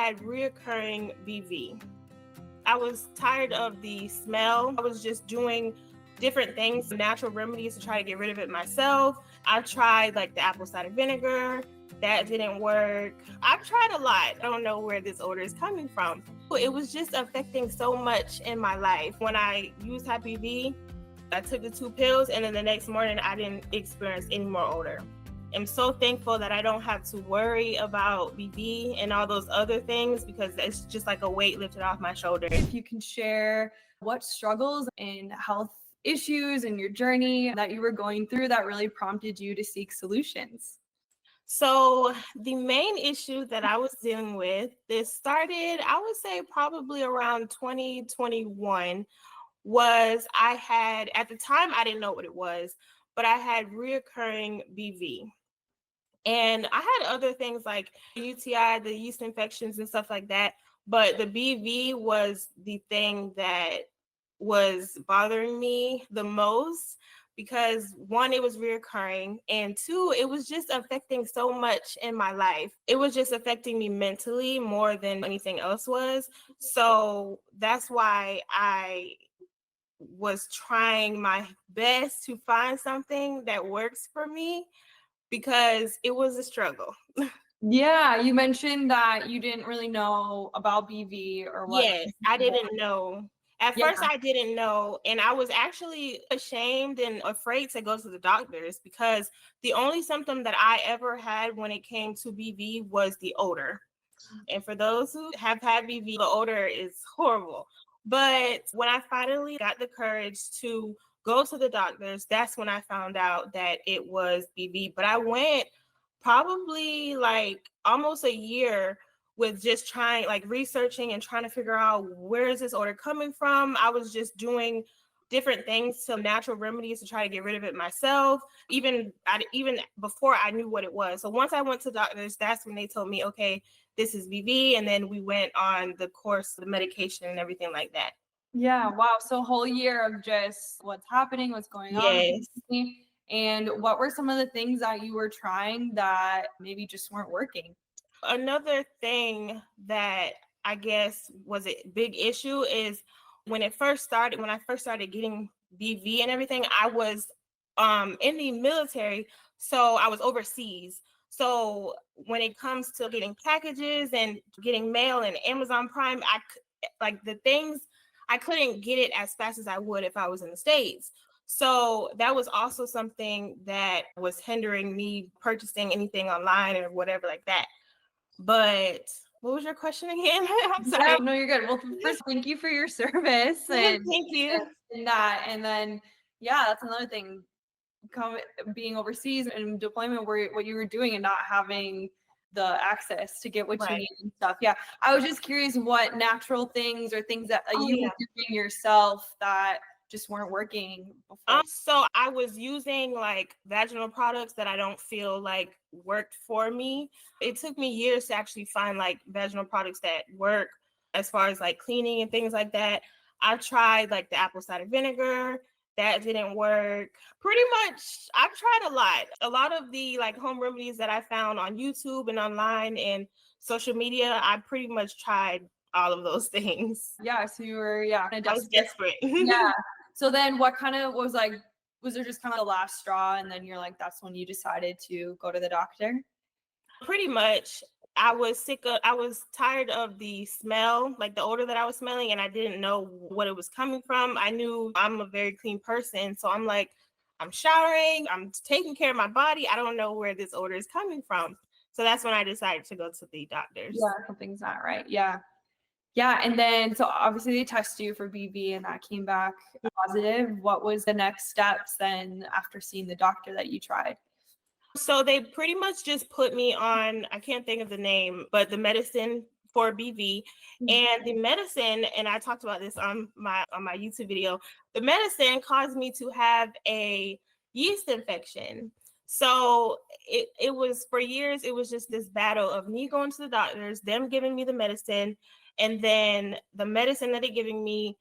had reoccurring BV. I was tired of the smell. I was just doing different things, natural remedies to try to get rid of it myself. I tried like the apple cider vinegar. That didn't work. I've tried a lot. I don't know where this odor is coming from. It was just affecting so much in my life. When I used Happy V, I took the 2 pills and then the next morning I didn't experience any more odor. I'm so thankful that I don't have to worry about BV and all those other things because it's just like a weight lifted off my shoulder. If you can share what struggles and health issues in your journey that you were going through that really prompted you to seek solutions. So the main issue that I was dealing with, this started, I would say probably around 2021, was I had, at the time, I didn't know what it was, but I had reoccurring BV. And I had other things like UTI, the yeast infections and stuff like that. But the BV was the thing that was bothering me the most because 1, it was reoccurring, and 2, it was just affecting so much in my life. It was just affecting me mentally more than anything else was. So that's why I was trying my best to find something that works for me because it was a struggle. Yeah, you mentioned that you didn't really know about BV or what. Yes, I didn't know. At Yeah. first, I didn't know, and I was actually ashamed and afraid to go to the doctors because the only symptom that I ever had when it came to BV was the odor. And for those who have had BV, the odor is horrible. But when I finally got the courage to go to the doctors, that's when I found out that it was BV. But I went probably like almost a year with just trying, like researching and trying to figure out where is this odor coming from. I was just doing different things to natural remedies to try to get rid of it myself, even before I knew what it was. So once I went to doctors, that's when they told me, okay, this is BV. And then we went on the course, the medication and everything like that. Yeah, wow. So a whole year of just what's happening, what's going on. Yes. And what were some of the things that you were trying that maybe just weren't working? Another thing that I guess was a big issue is when I first started getting BV and everything, I was in the military, so I was overseas. So when it comes to getting packages and getting mail and Amazon Prime, like the things, I couldn't get it as fast as I would if I was in the States. So that was also something that was hindering me purchasing anything online or whatever like that. But what was your question again? I'm sorry. Yeah, no, you're good. Well, first, thank you for your service and Thank you. and that. And then, yeah, that's another thing. Being overseas and deployment, where what you were doing and not having the access to get what you Right. need and stuff. Yeah, I was just curious what natural things or things that Oh, you yeah. were doing yourself that just weren't working before. So I was using like vaginal products that I don't feel like worked for me. It took me years to actually find like vaginal products that work as far as like cleaning and things like that. I tried like the apple cider vinegar. That didn't work. Pretty much, I've tried a lot. A lot of the like home remedies that I found on YouTube and online and social media, I pretty much tried all of those things. Yeah, so you were I was desperate. yeah. So then what kind of was like, was there just kind of the last straw and then you're like, that's when you decided to go to the doctor? Pretty much. I was tired of the smell, like the odor that I was smelling, and I didn't know what it was coming from. I knew I'm a very clean person, so I'm like, I'm showering, I'm taking care of my body. I don't know where this odor is coming from. So that's when I decided to go to the doctors. Yeah, something's not right. Yeah. Yeah. And then, so obviously they tested you for BV and that came back positive. What was the next steps then after seeing the doctor that you tried? So they pretty much just put me on, I can't think of the name, but the medicine for BV. And the medicine, and I talked about this on my YouTube video, the medicine caused me to have a yeast infection. So it was, for years, it was just this battle of me going to the doctors, them giving me the medicine, and then the medicine that they're giving me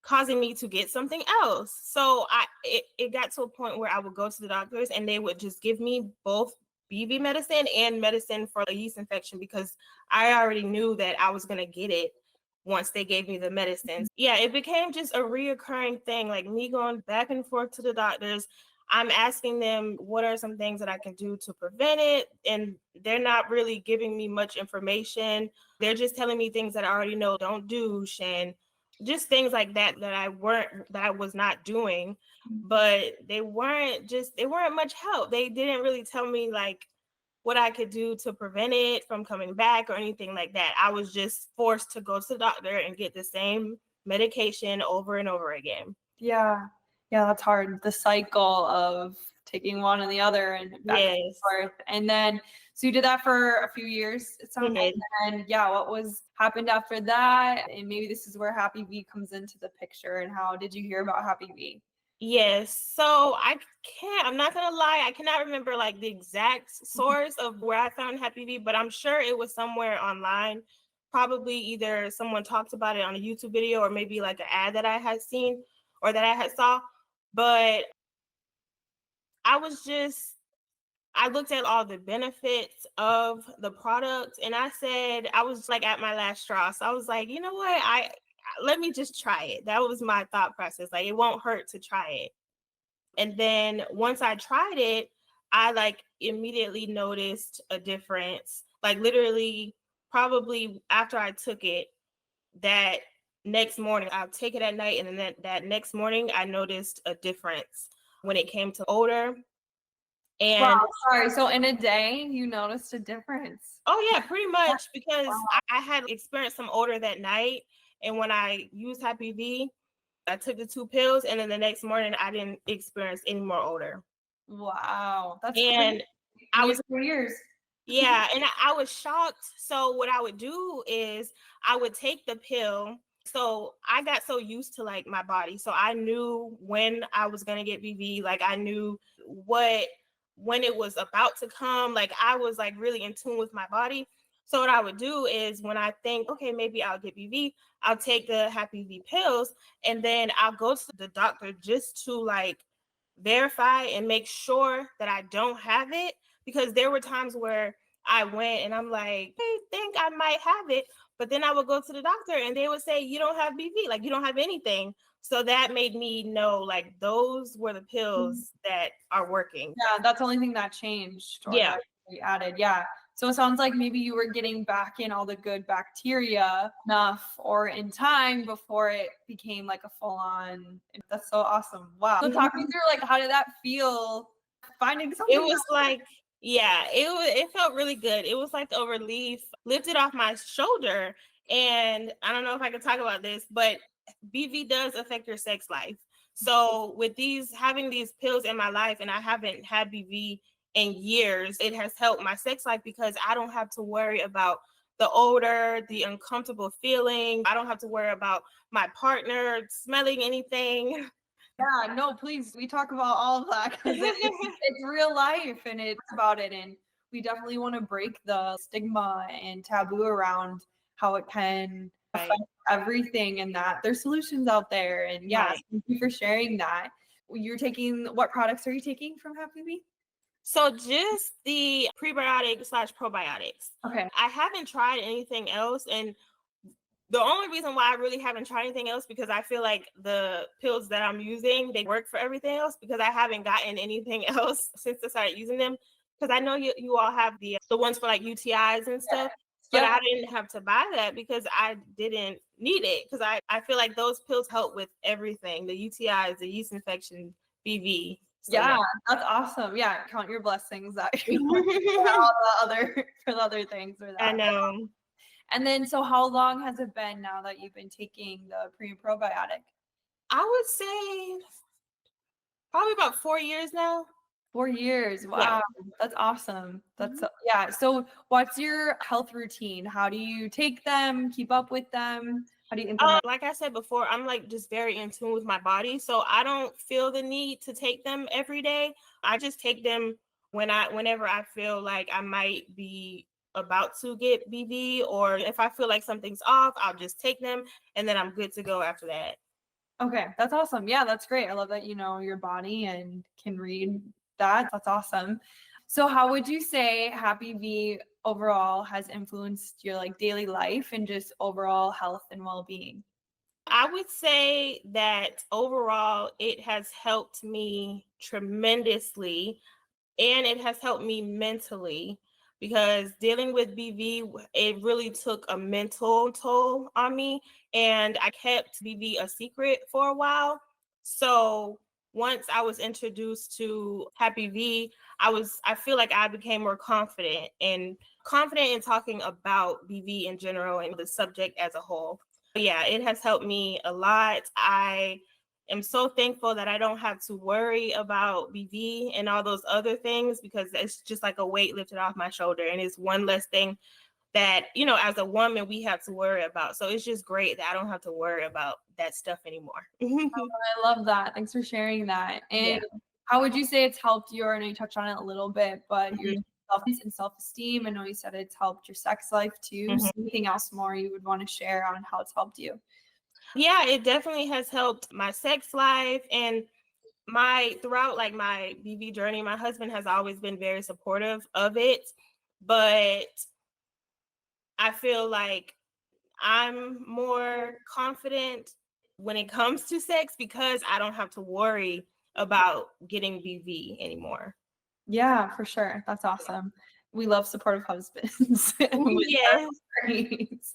causing me to get something else. So it got to a point where I would go to the doctors and they would just give me both BV medicine and medicine for a yeast infection because I already knew that I was going to get it once they gave me the medicines. Yeah, it became just a reoccurring thing, like me going back and forth to the doctors. I'm asking them what are some things that I can do to prevent it, and they're not really giving me much information. They're just telling me things that I already know, don't douche, and just things like that that I was not doing. But they weren't much help. They didn't really tell me like what I could do to prevent it from coming back or anything like that. I was just forced to go to the doctor and get the same medication over and over again. Yeah. Yeah, that's hard. The cycle of taking one and the other and back and Yes. forth. And then, so you did that for a few years, it sounds like. Mhm. And yeah, what happened after that? And maybe this is where Happy V comes into the picture. And how did you hear about Happy V? Yes. So I'm not gonna lie, I cannot remember like the exact source of where I found Happy V, but I'm sure it was somewhere online. Probably either someone talked about it on a YouTube video or maybe like an ad that I had seen or that I had saw. But I looked at all the benefits of the product and I was like at my last straw. So I was like, you know what? Let me just try it. That was my thought process. Like it won't hurt to try it. And then once I tried it, I like immediately noticed a difference. Like literally probably after I took it that next morning, I'll take it at night and then that next morning I noticed a difference when it came to odor. Wow, And sorry. So in a day, you noticed a difference. oh yeah, pretty much because Wow. I had experienced some odor that night. And when I used Happy V, I took the 2 pills and then the next morning I didn't experience any more odor. Wow, that's crazy. And I was For years. yeah, and I was shocked. So what I would do is I would take the pill. So I got so used to like my body. So I knew when I was gonna get BV, like I knew what when it was about to come. Like I was like really in tune with my body. So what I would do is when I think, okay, maybe I'll get BV, I'll take the Happy V pills and then I'll go to the doctor just to like verify and make sure that I don't have it because there were times where I went and I'm like, I think I might have it. But then I would go to the doctor and they would say, you don't have BV, like you don't have anything. So that made me know like those were the pills that are working. Yeah, that's the only thing that changed or Yeah. that we added. Yeah. So it sounds like maybe you were getting back in all the good bacteria enough or in time before it became like a full on. That's so awesome. Wow. So talk me through like how did that feel finding something? It was like, yeah, it felt really good. It was like a relief lifted off my shoulder. And I don't know if I can talk about this, but BV does affect your sex life. So with having these pills in my life, and I haven't had BV in years, it has helped my sex life because I don't have to worry about the odor, the uncomfortable feeling. I don't have to worry about my partner smelling anything. Yeah, no, please. We talk about all of that because it's real life and it's about it. And we definitely want to break the stigma and taboo around how it can Right. affect everything and that there's solutions out there. And yeah, Right. thank you for sharing that. What products are you taking from Happy V? So just the prebiotic / probiotics. Okay. I haven't tried anything else. And the only reason why I really haven't tried anything else because I feel like the pills that I'm using, they work for everything else because I haven't gotten anything else since I started using them. Because I know you all have the ones for like UTIs and stuff, but Yep. I didn't have to buy that because I didn't need it. Because I feel like those pills help with everything, the UTIs, the yeast infection, BV. So, Yeah, that's awesome. Yeah, count your blessings that for all the other things or that. I know. And then, so how long has it been now that you've been taking the pre and probiotic? I would say probably about 4 years now. 4 years. Wow. Yeah. That's awesome. Yeah. So what's your health routine? How do you take them, keep up with them? How do you implement? Like I said before, I'm like just very in tune with my body. So I don't feel the need to take them every day. I just take them whenever I feel like I might be about to get BV, or if I feel like something's off, I'll just take them and then I'm good to go after that. Okay, that's awesome. Yeah, that's great. I love that you know your body and can read that. That's awesome. So how would you say Happy V overall has influenced your like daily life and just overall health and well-being? I would say that overall it has helped me tremendously, and it has helped me mentally, because dealing with BV, it really took a mental toll on me, and I kept BV a secret for a while. So once I was introduced to Happy V, I feel like I became more confident in talking about BV in general and the subject as a whole. Yeah, it has helped me a lot. I am so thankful that I don't have to worry about BV and all those other things, because it's just like a weight lifted off my shoulder, and it's one less thing that, as a woman, we have to worry about. So it's just great that I don't have to worry about that stuff anymore. I love that. Thanks for sharing that. Yeah. And how would you say it's helped your, I know you touched on it a little bit, but your Mhm. self-esteem? I know you said it's helped your sex life too. So Mhm. anything else more you would want to share on how it's helped you? Yeah, it definitely has helped my sex life, and throughout like my BV journey. My husband has always been very supportive of it, but I feel like I'm more confident when it comes to sex because I don't have to worry about getting BV anymore. Yeah, for sure. That's awesome. We love supportive husbands with Yes. our needs.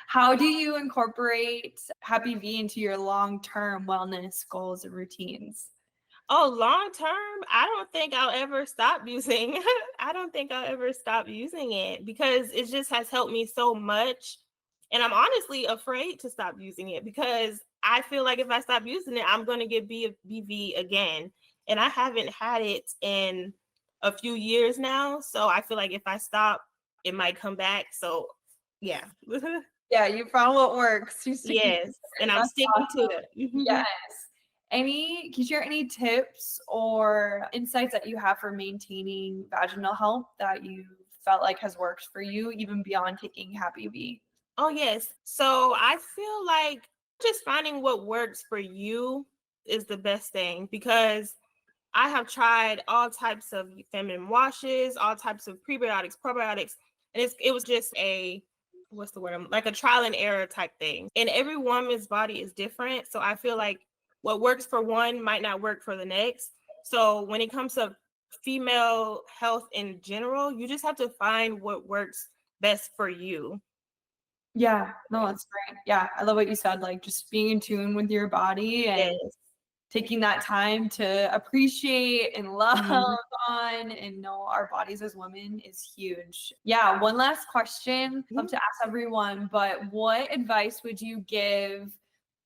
How do you incorporate Happy V into your long-term wellness goals and routines? Oh, long term, I don't think I'll ever stop using I don't think I'll ever stop using it, because it just has helped me so much. And I'm honestly afraid to stop using it, because I feel like if I stop using it, I'm going to get BV again. And I haven't had it in a few years now. So I feel like if I stop, it might come back. So yeah. Yeah, you found what works. You sticking to Yes. And it. I'm That's sticking to awesome. it. Yes. Can you share any tips or insights that you have for maintaining vaginal health that you felt like has worked for you, even beyond taking Happy V? Oh, yes. So I feel like just finding what works for you is the best thing, because I have tried all types of feminine washes, all types of prebiotics, probiotics, and it was just what's the word? Like a trial and error type thing. And every woman's body is different. So I feel like what works for one might not work for the next. So when it comes to female health in general, you just have to find what works best for you. Yeah, no, that's great. Yeah, I love what you said, like just being in tune with your body and Yes. taking that time to appreciate and love Mhm. on and know our bodies as women is huge. Yeah, one last question. Love to ask everyone, but what advice would you give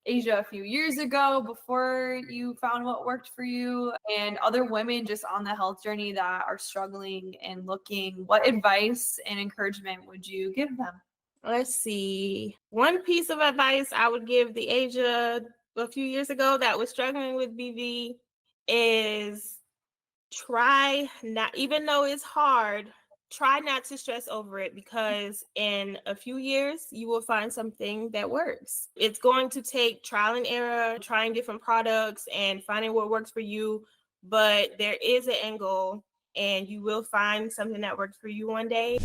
Asia a few years ago before you found what worked for you, and other women just on the health journey that are struggling and looking? What advice and encouragement would you give them? Let's see. One piece of advice I would give the Asia a few years ago that was struggling with BV is try not, even though it's hard, try not to stress over it, because in a few years you will find something that works. It's going to take trial and error, trying different products and finding what works for you, but there is an end goal, and you will find something that works for you one day.